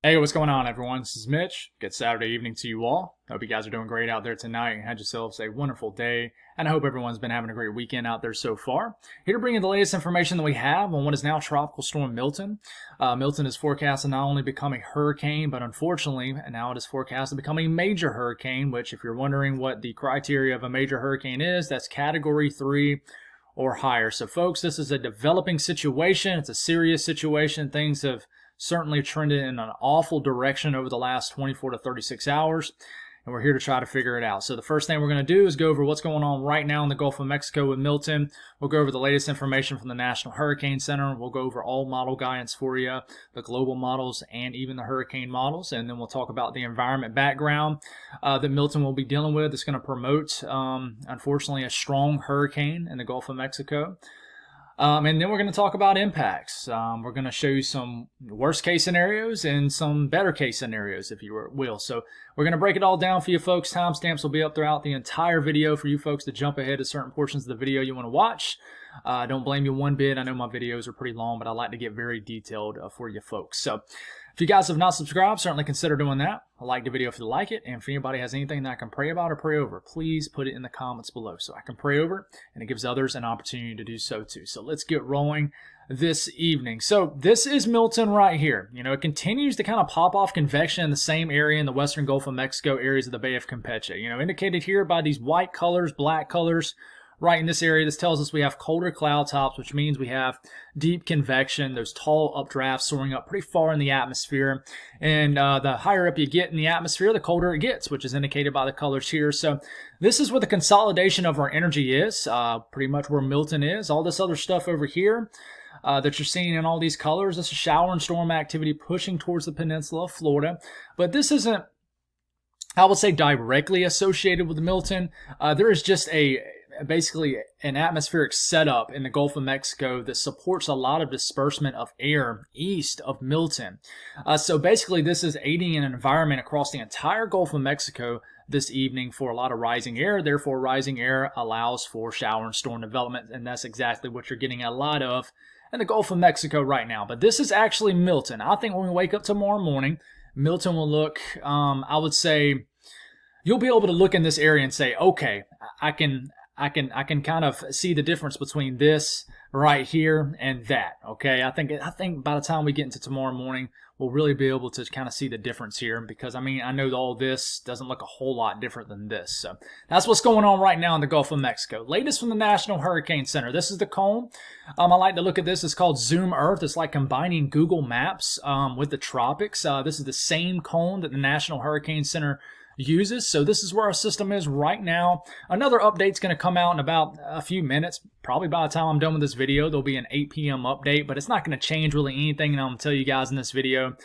Hey, what's going on, everyone? This is Mitch. Good Saturday evening to you all. Hope you guys are doing great out there tonight and had yourselves a wonderful day. And I hope everyone's been having a great weekend out there so far. Here to bring you the latest information that we have on what is now Tropical Storm Milton. Milton is forecast to not only become a hurricane, but unfortunately, now it is forecast to become a major hurricane, which, if you're wondering what the criteria of a major hurricane is, that's Category 3 or higher. So, folks, this is a developing situation. It's a serious situation. Things have certainly trended in an awful direction over the last 24 to 36 hours, and we're here to try to figure it out. So the first thing we're going to do is go over what's going on right now in the Gulf of Mexico with Milton. We'll go over the latest information from the National Hurricane Center. We'll go over all model guidance for you, the global models and even the hurricane models, and then we'll talk about the environment background that Milton will be dealing with. It's going to promote, unfortunately, a strong hurricane in the Gulf of Mexico. And then we're going to talk about impacts. We're going to show you some worst case scenarios and some better case scenarios, if you will. So we're going to break it all down for you folks. Timestamps will be up throughout the entire video for you folks to jump ahead to certain portions of the video you want to watch. Don't blame you one bit. I know my videos are pretty long, but I like to get very detailed for you folks. So if you guys have not subscribed, certainly consider doing that. Like the video if you like it, and if anybody has anything that I can pray about or pray over, please put it in the comments below so I can pray over it, and it gives others an opportunity to do so too. So let's get rolling this evening. So this is Milton right here. You know, it continues to kind of pop off convection in the same area in the western Gulf of Mexico areas of the Bay of Campeche. You know, indicated here by these white colors, black colors, right in this area. This tells us we have colder cloud tops, which means we have deep convection, those tall updrafts soaring up pretty far in the atmosphere. And the higher up you get in the atmosphere, the colder it gets, which is indicated by the colors here. So this is where the consolidation of our energy is, pretty much where Milton is. All this other stuff over here that you're seeing in all these colors, this is shower and storm activity pushing towards the peninsula of Florida. But this isn't, I would say, directly associated with Milton. There is just basically an atmospheric setup in the Gulf of Mexico that supports a lot of disbursement of air east of Milton. So basically this is aiding an environment across the entire Gulf of Mexico this evening for a lot of rising air. Therefore, rising air allows for shower and storm development, and that's exactly what you're getting a lot of in the Gulf of Mexico right now. But this is actually Milton. I think when we wake up tomorrow morning, Milton will look, I would say, you'll be able to look in this area and say, okay, I can kind of see the difference between this right here and that. Okay, I think by the time we get into tomorrow morning, we'll really be able to kind of see the difference here, because I mean, I know all this doesn't look a whole lot different than this. So that's what's going on right now in the Gulf of Mexico. Latest from the National Hurricane Center. This is the cone. I like to look at this. It's called Zoom Earth. It's like combining Google Maps with the tropics. This is the same cone that the National Hurricane Center uses. So this is where our system is right now. Another update's going to come out in about a few minutes. Probably by the time I'm done with this video, there'll be an 8 p.m. update, but it's not going to change really anything, and I'm going to tell you guys in this video.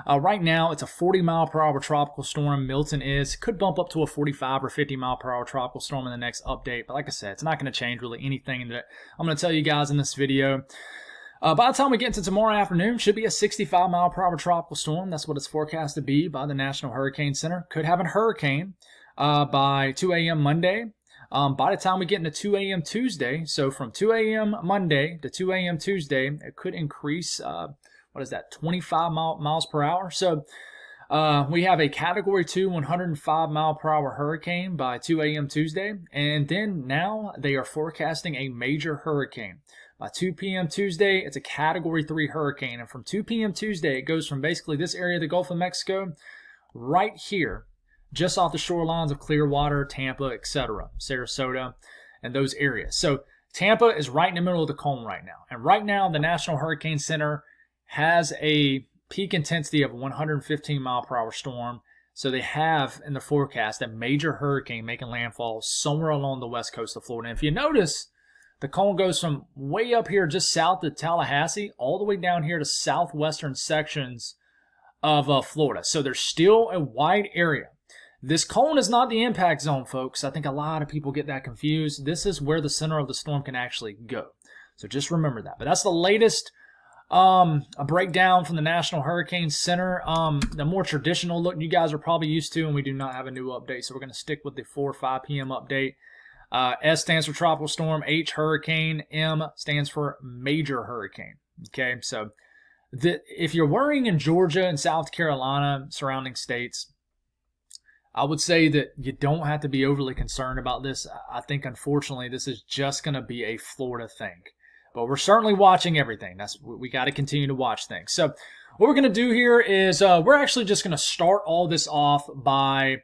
Right now, it's a 40-mile-per-hour tropical storm. Milton is. Could bump up to a 45 or 50-mile-per-hour tropical storm in the next update, but like I said, it's not going to change really anything that I'm going to tell you guys in this video. By the time we get into tomorrow afternoon, should be a 65-mile-per-hour tropical storm. That's what it's forecast to be by the National Hurricane Center. Could have a hurricane by 2 a.m. Monday. By the time we get into 2 a.m. Tuesday, so from 2 a.m. Monday to 2 a.m. Tuesday, it could increase, 25 miles per hour. So we have a Category 2 105-mile-per-hour hurricane by 2 a.m. Tuesday. And then now they are forecasting a major hurricane. By 2 p.m. Tuesday, it's a Category 3 hurricane. And from 2 p.m. Tuesday, it goes from basically this area of the Gulf of Mexico right here, just off the shorelines of Clearwater, Tampa, etc., Sarasota, and those areas. So Tampa is right in the middle of the cone right now. And right now, the National Hurricane Center has a peak intensity of 115-mile-per-hour storm. So they have in the forecast a major hurricane making landfall somewhere along the west coast of Florida. And if you notice, the cone goes from way up here just south of Tallahassee all the way down here to southwestern sections of Florida. So there's still a wide area. This cone is not the impact zone, folks. I think a lot of people get that confused. This is where the center of the storm can actually go. So just remember that. But that's the latest a breakdown from the National Hurricane Center. The more traditional look you guys are probably used to, and we do not have a new update. So we're going to stick with the 4 or 5 p.m. update. S stands for tropical storm, H hurricane, M stands for major hurricane. Okay, so if you're worrying in Georgia and South Carolina, surrounding states, I would say that you don't have to be overly concerned about this. I think, unfortunately, this is just going to be a Florida thing. But we're certainly watching everything. We got to continue to watch things. So what we're going to do here is we're actually just going to start all this off by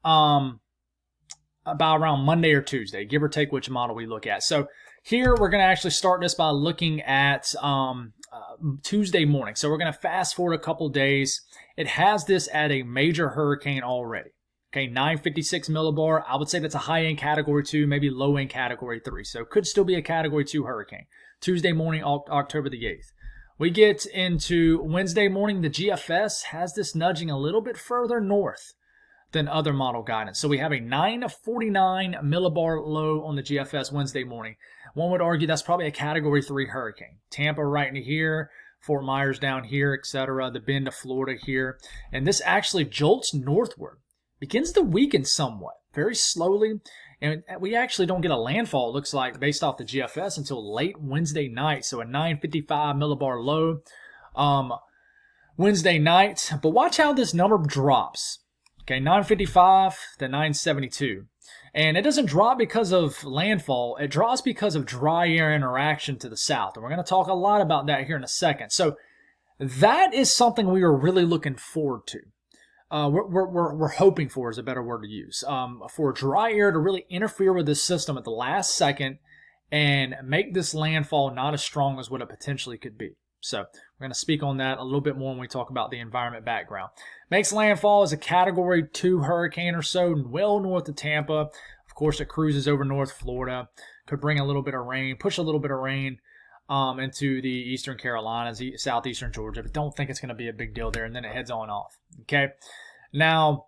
about around Monday or Tuesday, give or take which model we look at. So here we're going to actually start this by looking at Tuesday morning. So we're going to fast forward a couple days. It has this at a major hurricane already. Okay, 956 millibar. I would say that's a high-end Category 2, maybe low-end Category 3. So could still be a Category 2 hurricane. Tuesday morning, October the 8th. We get into Wednesday morning. The GFS has this nudging a little bit further north than other model guidance. So we have a 949 millibar low on the GFS Wednesday morning. One would argue that's probably a Category 3 hurricane. Tampa right in here, Fort Myers down here, etc. The bend of Florida here. And this actually jolts northward. Begins to weaken somewhat, very slowly. And we actually don't get a landfall, it looks like, based off the GFS until late Wednesday night. So a 955 millibar low Wednesday night. But watch how this number drops. Okay, 955 to 972. And it doesn't drop because of landfall. It drops because of dry air interaction to the south. And we're going to talk a lot about that here in a second. So that is something we are really looking forward to. We're hoping for is a better word to use. For dry air to really interfere with this system at the last second and make this landfall not as strong as what it potentially could be. So we're going to speak on that a little bit more when we talk about the environment background. Makes landfall as a Category 2 hurricane or so, well north of Tampa. Of course, it cruises over North Florida. Could bring a little bit of rain, push a little bit of rain into the eastern Carolinas, southeastern Georgia, but don't think it's going to be a big deal there, and then it heads on off. Okay, now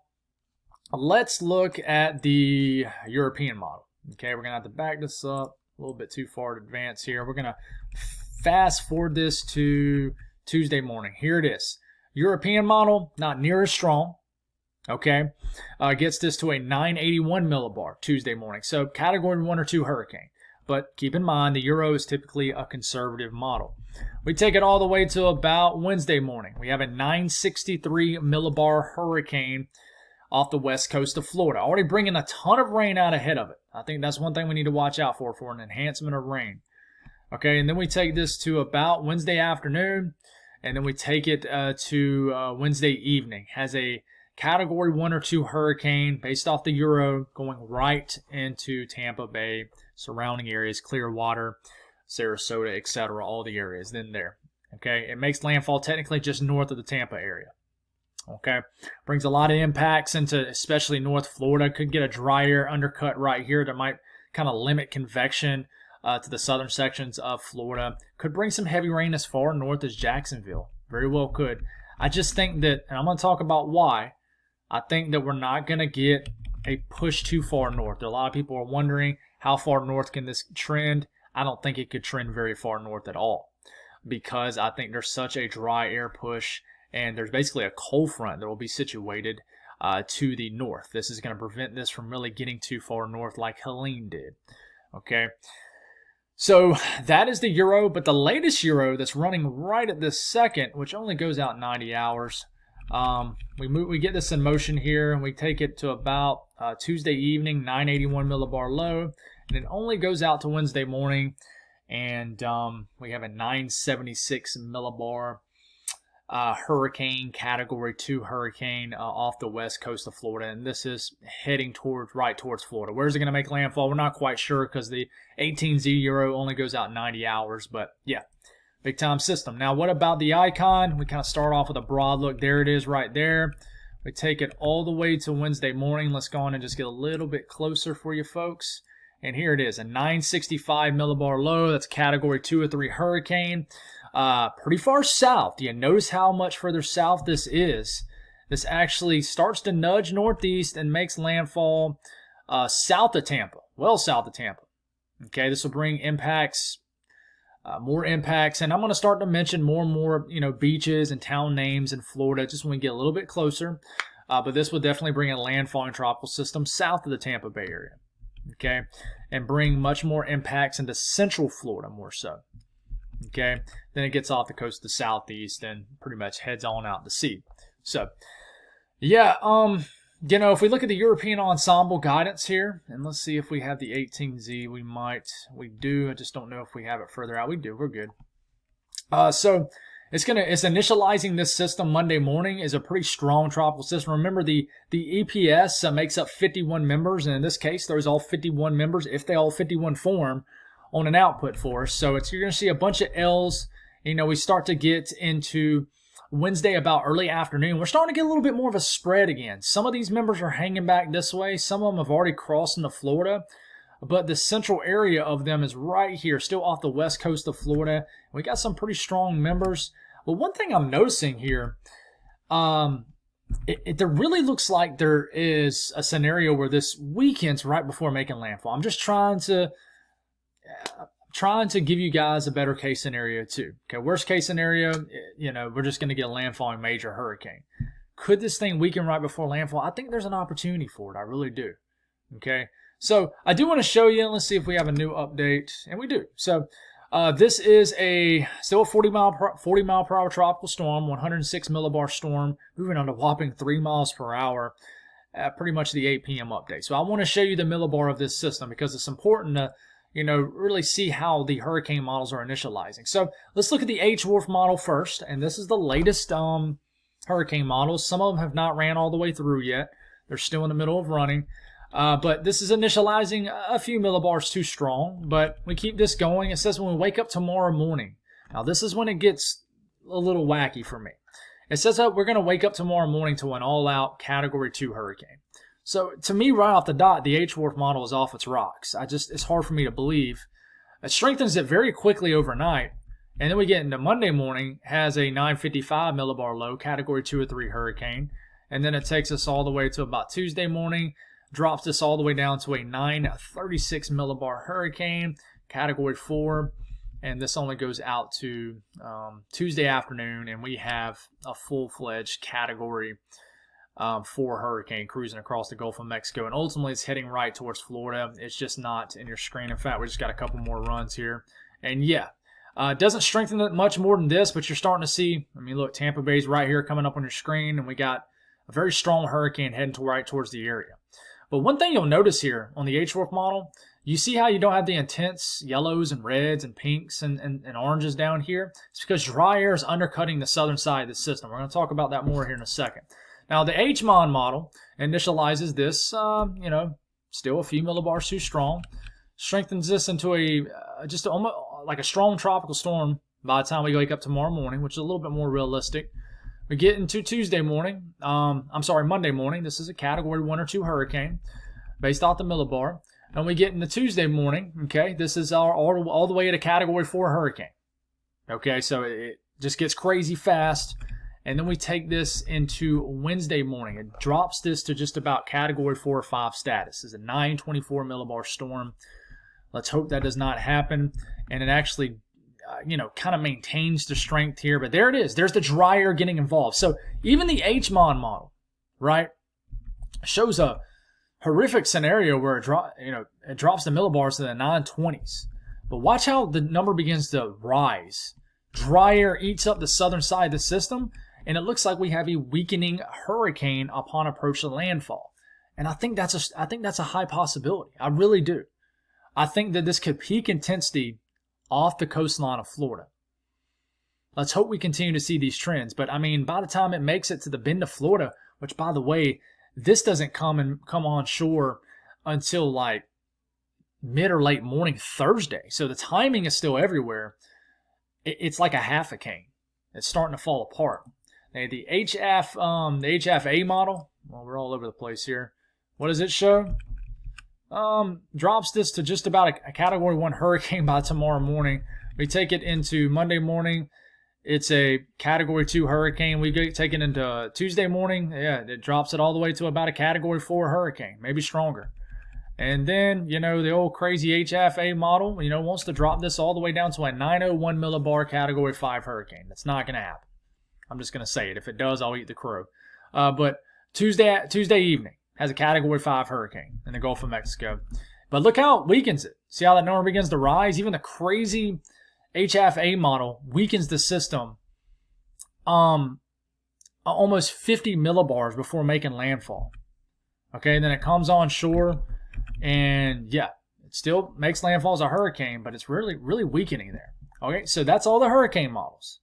let's look at the European model. Okay, we're going to have to back this up a little bit too far in advance here. We're going to fast forward this to Tuesday morning. Here it is. European model, not near as strong. Okay, gets this to a 981 millibar Tuesday morning. So Category 1 or 2 hurricane. But keep in mind, the Euro is typically a conservative model. We take it all the way to about Wednesday morning. We have a 963 millibar hurricane off the west coast of Florida. Already bringing a ton of rain out ahead of it. I think that's one thing we need to watch out for an enhancement of rain. Okay, and then we take this to about Wednesday afternoon, and then we take it to Wednesday evening. Has a Category 1 or 2 hurricane based off the Euro going right into Tampa Bay, surrounding areas, Clearwater, Sarasota, etc., all the areas then there. Okay, it makes landfall technically just north of the Tampa area. Okay, brings a lot of impacts into especially North Florida. Could get a dry air undercut right here that might kind of limit convection to the southern sections of Florida. Could bring some heavy rain as far north as Jacksonville. Very well could. I just think that, and I'm going to talk about why, I think that we're not going to get a push too far north. A lot of people are wondering how far north can this trend. I don't think it could trend very far north at all because I think there's such a dry air push and there's basically a cold front that will be situated to the north. This is going to prevent this from really getting too far north like Helene did. Okay. So that is the Euro, but the latest Euro that's running right at this second, which only goes out 90 hours, we get this in motion here, and we take it to about Tuesday evening, 981 millibar low, and it only goes out to Wednesday morning, and we have a 976 millibar hurricane, Category 2 hurricane off the west coast of Florida, and this is heading right towards Florida. Where's it going to make landfall? We're not quite sure because the 18Z Euro only goes out 90 hours, but yeah, big time system. Now, what about the icon? We kind of start off with a broad look. There it is right there. We take it all the way to Wednesday morning. Let's go on and just get a little bit closer for you folks. And here it is, a 965 millibar low. That's Category 2 or 3 hurricane. Pretty far south. Do you notice how much further south this is? This actually starts to nudge northeast and makes landfall south of Tampa. Well south of Tampa. Okay, this will bring impacts, more impacts. And I'm going to start to mention more and more, beaches and town names in Florida just when we get a little bit closer. But this will definitely bring a landfalling tropical system south of the Tampa Bay area. Okay, and bring much more impacts into central Florida more so. Okay, then it gets off the coast of the southeast and pretty much heads on out to sea. So, yeah, if we look at the European ensemble guidance here, and let's see if we have the 18Z. We do. I just don't know if we have it further out. We do. We're good. So it's initializing this system Monday morning. Is a pretty strong tropical system. Remember, the EPS makes up 51 members, and in this case, there's all 51 members if they all 51 form on an output for us. So you're going to see a bunch of L's. We start to get into Wednesday about early afternoon. We're starting to get a little bit more of a spread again. Some of these members are hanging back this way. Some of them have already crossed into Florida. But the central area of them is right here, still off the west coast of Florida. We got some pretty strong members. But one thing I'm noticing here, there really looks like there is a scenario where this weekend's right before making landfall. I'm just trying to give you guys a better case scenario too. Okay, worst case scenario, we're just going to get a landfalling major hurricane. Could this thing weaken right before landfall? I think there's an opportunity for it. I really do. Okay, so I do want to show you. Let's see if we have a new update, and we do. So this is still a 40 mile per hour tropical storm, 106 millibar storm, moving on a whopping 3 miles per hour. Pretty much the 8 p.m. update. So I want to show you the millibar of this system because it's important to really see how the hurricane models are initializing. So let's look at the H-Wharf model first, and this is the latest hurricane models. Some of them have not ran all the way through yet. They're still in the middle of running. But this is initializing a few millibars too strong, but we keep this going. It says when we wake up tomorrow morning. Now this is when it gets a little wacky for me. It says that we're going to wake up tomorrow morning to an all-out Category 2 hurricane. So to me, right off the dot, the H-Wharf model is off its rocks. It's hard for me to believe. It strengthens it very quickly overnight, and then we get into Monday morning, has a 955 millibar low, Category 2 or 3 hurricane, and then it takes us all the way to about Tuesday morning, drops us all the way down to a 936 millibar hurricane, Category 4, and this only goes out to Tuesday afternoon, and we have a full-fledged Category 4 hurricane cruising across the Gulf of Mexico, and ultimately it's heading right towards Florida. It's just not in your screen. In fact, we just got a couple more runs here, and yeah, it doesn't strengthen it much more than this, but you're starting to see, look, Tampa Bay's right here coming up on your screen, and we got a very strong hurricane heading right towards the area. But one thing you'll notice here on the H-Wharf model, you see how you don't have the intense yellows and reds and pinks and oranges down here? It's because dry air is undercutting the southern side of the system. We're going to talk about that more here in a second. Now, the HMON model initializes this, still a few millibars too strong, strengthens this into almost like a strong tropical storm by the time we wake up tomorrow morning, which is a little bit more realistic. We get into Monday morning. This is a Category 1 or 2 hurricane based off the millibar. And we get into Tuesday morning, okay, this is our all the way at a Category 4 hurricane. Okay, so it just gets crazy fast. And then we take this into Wednesday morning. It drops this to just about Category 4 or 5 status. It's a 924 millibar storm. Let's hope that does not happen. And it actually, kind of maintains the strength here. But there it is. There's the dry air getting involved. So even the HMON model, right, shows a horrific scenario where it drops the millibars to the 920s. But watch how the number begins to rise. Dry air eats up the southern side of the system, and it looks like we have a weakening hurricane upon approach to landfall. And I think that's a high possibility. I really do. I think that this could peak intensity off the coastline of Florida. Let's hope we continue to see these trends. But by the time it makes it to the bend of Florida, which by the way, this doesn't come on shore until like mid or late morning Thursday. So the timing is still everywhere. It's like a half a cane. It's starting to fall apart. Now, the HFA model, well, we're all over the place here. What does it show? Drops this to just about a Category 1 hurricane by tomorrow morning. We take it into Monday morning. It's a Category 2 hurricane. We take it into Tuesday morning. Yeah, it drops it all the way to about a Category 4 hurricane, maybe stronger. And then, the old crazy HFA model, wants to drop this all the way down to a 901 millibar Category 5 hurricane. That's not going to happen. I'm just going to say it. If it does, I'll eat the crow. But Tuesday evening has a Category 5 hurricane in the Gulf of Mexico. But look how it weakens it. See how that number begins to rise? Even the crazy HFA model weakens the system almost 50 millibars before making landfall. Okay, then it comes on shore, and yeah, it still makes landfall as a hurricane, but it's really, really weakening there. Okay, so that's all the hurricane models.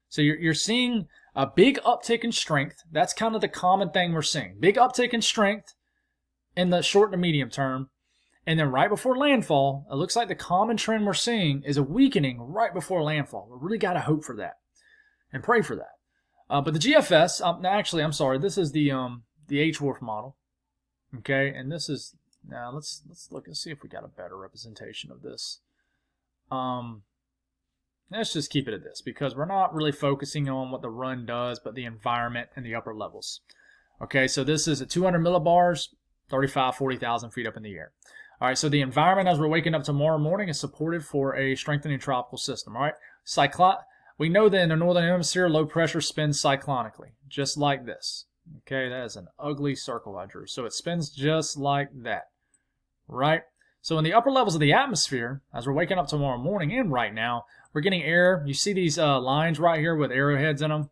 So you're seeing a big uptick in strength. That's kind of the common thing we're seeing. Big uptick in strength in the short to medium term. And then right before landfall, it looks like the common trend we're seeing is a weakening right before landfall. We really got to hope for that and pray for that. But the GFS, actually, I'm sorry, this is the H-Wharf model. Okay, and this is, now let's look and see if we got a better representation of this. Let's just keep it at this because we're not really focusing on what the run does, but the environment and the upper levels. Okay, so this is at 200 millibars, 40,000 feet up in the air. All right, so the environment as we're waking up tomorrow morning is supported for a strengthening tropical system. All right, we know that in the northern hemisphere, low pressure spins cyclonically, just like this. Okay, that is an ugly circle I drew. So it spins just like that, right? So in the upper levels of the atmosphere, as we're waking up tomorrow morning and right now, we're getting air. You see these lines right here with arrowheads in them?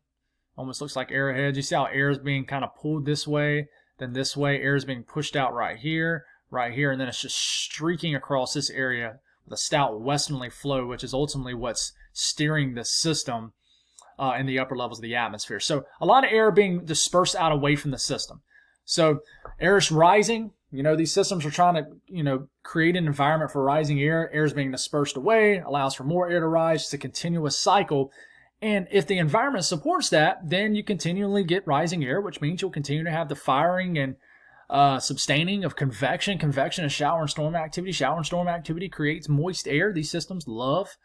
Almost looks like arrowheads. You see how air is being kind of pulled this way, then this way. Air is being pushed out right here, and then it's just streaking across this area with a stout westerly flow, which is ultimately what's steering the system in the upper levels of the atmosphere. So a lot of air being dispersed out away from the system. So air is rising. You know, these systems are trying to, create an environment for rising air. Air is being dispersed away, allows for more air to rise. It's a continuous cycle. And if the environment supports that, then you continually get rising air, which means you'll continue to have the firing and sustaining of convection. Convection is shower and storm activity. Shower and storm activity creates moist air. These systems love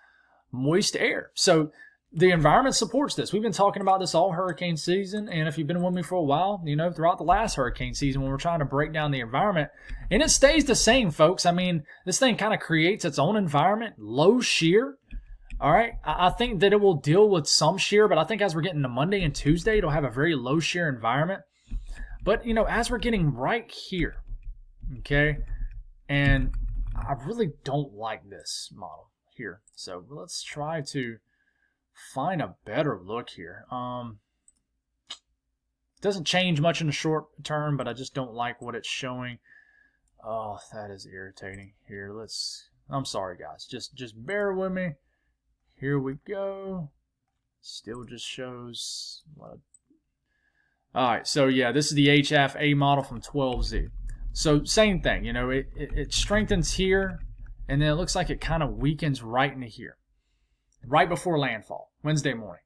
moist air. So the environment supports this. We've been talking about this all hurricane season, and if you've been with me for a while, throughout the last hurricane season when we're trying to break down the environment, and it stays the same, folks. I mean, this thing kind of creates its own environment, low shear. All right, I think that it will deal with some shear, but I think as we're getting to Monday and Tuesday, it'll have a very low shear environment. But, as we're getting right here, okay, and I really don't like this model here. So let's try to find a better look here. Doesn't change much in the short term, but I just don't like what it's showing. Oh, that is irritating. Here, I'm sorry, guys. Just bear with me. Here we go. Still just shows what. All right, so yeah, this is the HFA model from 12Z. So same thing, it strengthens here, and then it looks like it kind of weakens right into here, right before landfall, Wednesday morning.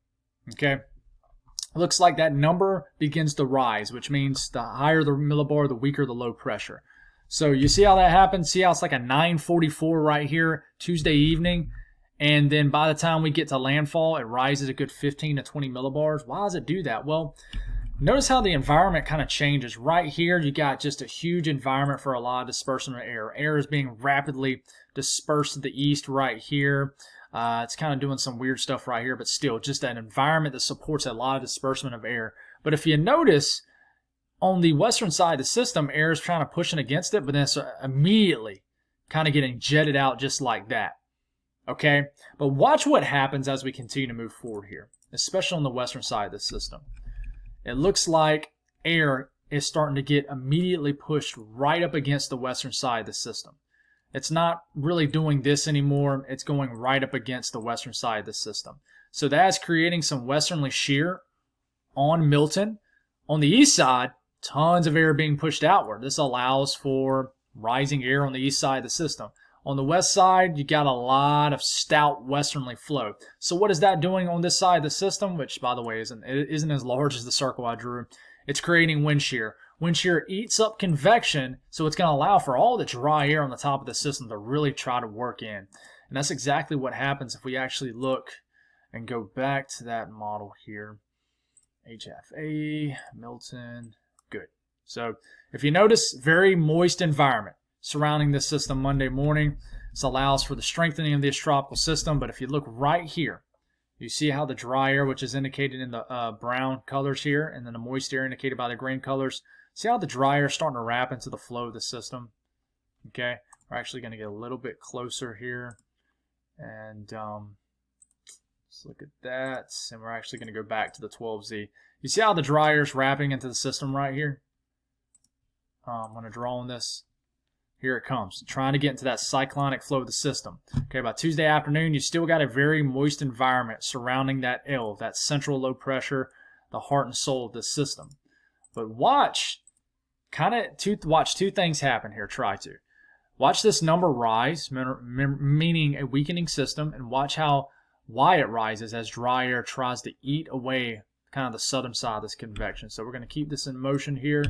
Okay, it looks like that number begins to rise, which means the higher the millibar, the weaker the low pressure. So you see how that happens? See how it's like a 944 right here, Tuesday evening, and then by the time we get to landfall, it rises a good 15 to 20 millibars. Why does it do that? Well, notice how the environment kind of changes. Right here, you got just a huge environment for a lot of dispersion of air. Air is being rapidly dispersed to the east right here. It's kind of doing some weird stuff right here, but still just an environment that supports a lot of disbursement of air. But if you notice, on the western side of the system, air is trying to push against it, but then it's immediately kind of getting jetted out just like that. Okay? But watch what happens as we continue to move forward here, especially on the western side of the system. It looks like air is starting to get immediately pushed right up against the western side of the system. It's not really doing this anymore. It's going right up against the western side of the system. So that's creating some westerly shear on Milton. On the east side, tons of air being pushed outward. This allows for rising air on the east side of the system. On the west side, you got a lot of stout westerly flow. So what is that doing on this side of the system, which, by the way, isn't as large as the circle I drew? It's creating wind shear. Wind shear eats up convection, so it's going to allow for all the dry air on the top of the system to really try to work in. And that's exactly what happens if we actually look and go back to that model here. HFA, Milton, good. So if you notice, very moist environment surrounding this system Monday morning. This allows for the strengthening of this tropical system, but if you look right here, you see how the dry air, which is indicated in the brown colors here, and then the moist air indicated by the green colors. See how the dry air is starting to wrap into the flow of the system? Okay, we're actually going to get a little bit closer here, and Let's look at that, and we're actually going to go back to the 12Z. You see how the dry air is wrapping into the system right here? I'm going to draw on this. Here it comes, trying to get into that cyclonic flow of the system. Okay, by Tuesday afternoon, you still got a very moist environment surrounding that L, that central low pressure, the heart and soul of the system. But watch two things happen here. Try to. Watch this number rise, meaning a weakening system, and watch why it rises as dry air tries to eat away kind of the southern side of this convection. So we're going to keep this in motion here.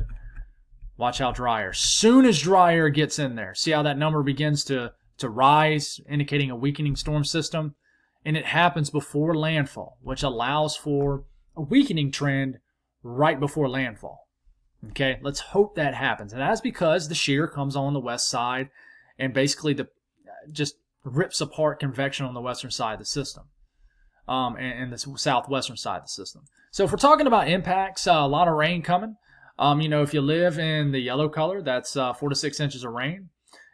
Watch how dry air. Soon as dry air gets in there, see how that number begins to rise, indicating a weakening storm system? And it happens before landfall, which allows for a weakening trend right before landfall. Okay, let's hope that happens. And that's because the shear comes on the west side and basically just rips apart convection on the western side of the system and the southwestern side of the system. So if we're talking about impacts, a lot of rain coming. If you live in the yellow color, that's 4 to 6 inches of rain.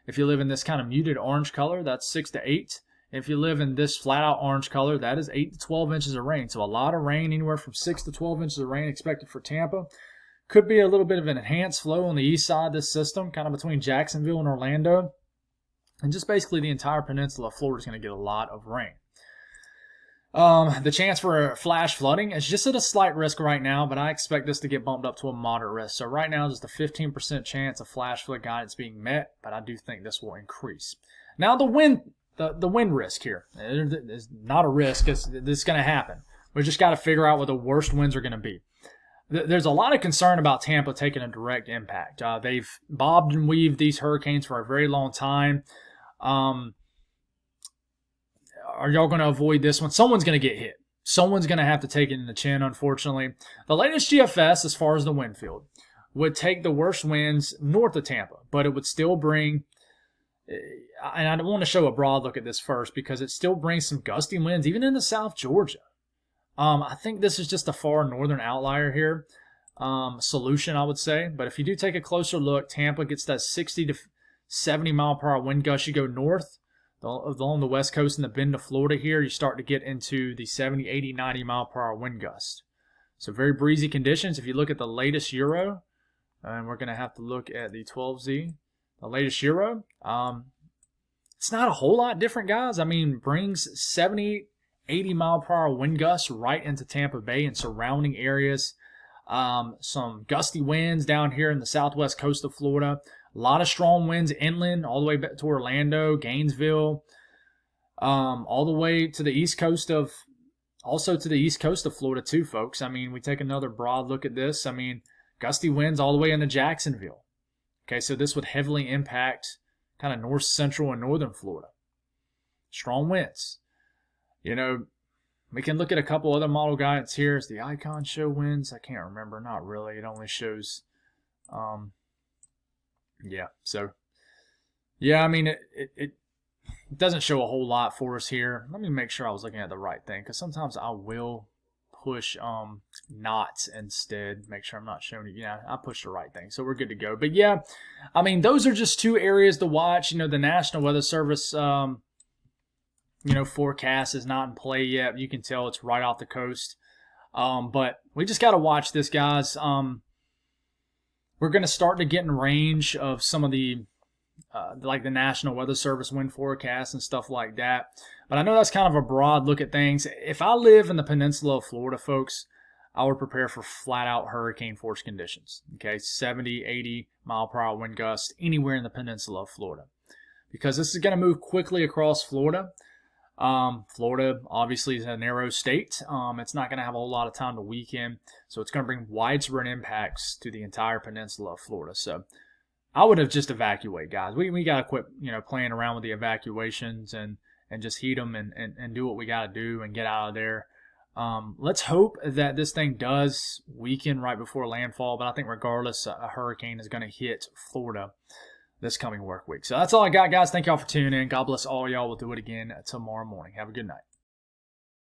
If you live in this kind of muted orange color, that's 6 to 8. If you live in this flat out orange color, that is 8 to 12 inches of rain. So a lot of rain, anywhere from 6 to 12 inches of rain expected for Tampa. Could be a little bit of an enhanced flow on the east side of this system, kind of between Jacksonville and Orlando. And just basically the entire peninsula of Florida is going to get a lot of rain. The chance for flash flooding is just at a slight risk right now, but I expect this to get bumped up to a moderate risk. So right now, just a 15% chance of flash flood guidance being met, but I do think this will increase. Now the wind risk here is not a risk. This is going to happen. We just got to figure out what the worst winds are going to be. There's a lot of concern about Tampa taking a direct impact. They've bobbed and weaved these hurricanes for a very long time. Are y'all going to avoid this one? Someone's going to get hit. Someone's going to have to take it in the chin, unfortunately. The latest GFS, as far as the wind field, would take the worst winds north of Tampa, but it would still bring, and I want to show a broad look at this first because it still brings some gusty winds, even into South Georgia. I think this is just a far northern outlier here, solution, I would say. But if you do take a closer look, Tampa gets that 60 to 70 mile per hour wind gust. You go north, along the west coast and the bend of Florida here, you start to get into the 70, 80, 90 mile per hour wind gust. So very breezy conditions. If you look at the latest Euro, and we're going to have to look at the 12Z, the latest Euro, it's not a whole lot different, guys. I mean, brings 70, 80 mile per hour wind gusts right into Tampa Bay and surrounding areas. Some gusty winds down here in the southwest coast of Florida. A lot of strong winds inland, all the way back to Orlando, Gainesville, all the way to the east coast of, also to the east coast of Florida too, folks. I mean, we take another broad look at this. I mean, gusty winds all the way into Jacksonville. Okay, so this would heavily impact kind of north central and northern Florida. Strong winds. You know, we can look at a couple other model guidance here. Is the icon show winds? I can't remember. Not really. It only shows, yeah. So, yeah, I mean, it doesn't show a whole lot for us here. Let me make sure I was looking at the right thing, because sometimes I will push knots instead. Make sure I'm not showing it. Yeah, I pushed the right thing. So we're good to go. But, yeah, I mean, those are just two areas to watch. You know, the National Weather Service, forecast is not in play yet. You can tell it's right off the coast. But we just got to watch this, guys. We're going to start to get in range of some of the, like the National Weather Service wind forecast and stuff like that. But I know that's kind of a broad look at things. If I live in the peninsula of Florida, folks, I would prepare for flat-out hurricane force conditions. Okay, 70, 80 mile per hour wind gusts anywhere in the peninsula of Florida. Because this is going to move quickly across Florida. Florida obviously is a narrow state. It's not going to have a whole lot of time to weaken, so it's going to bring widespread impacts to the entire peninsula of Florida. So I would have just evacuated, guys. We got to quit, playing around with the evacuations and just heat them and do what we got to do and get out of there. Let's hope that this thing does weaken right before landfall, but I think regardless, a hurricane is going to hit Florida this coming work week. So that's all I got, guys. Thank y'all for tuning in. God bless all y'all. We'll do it again tomorrow morning. Have a good night.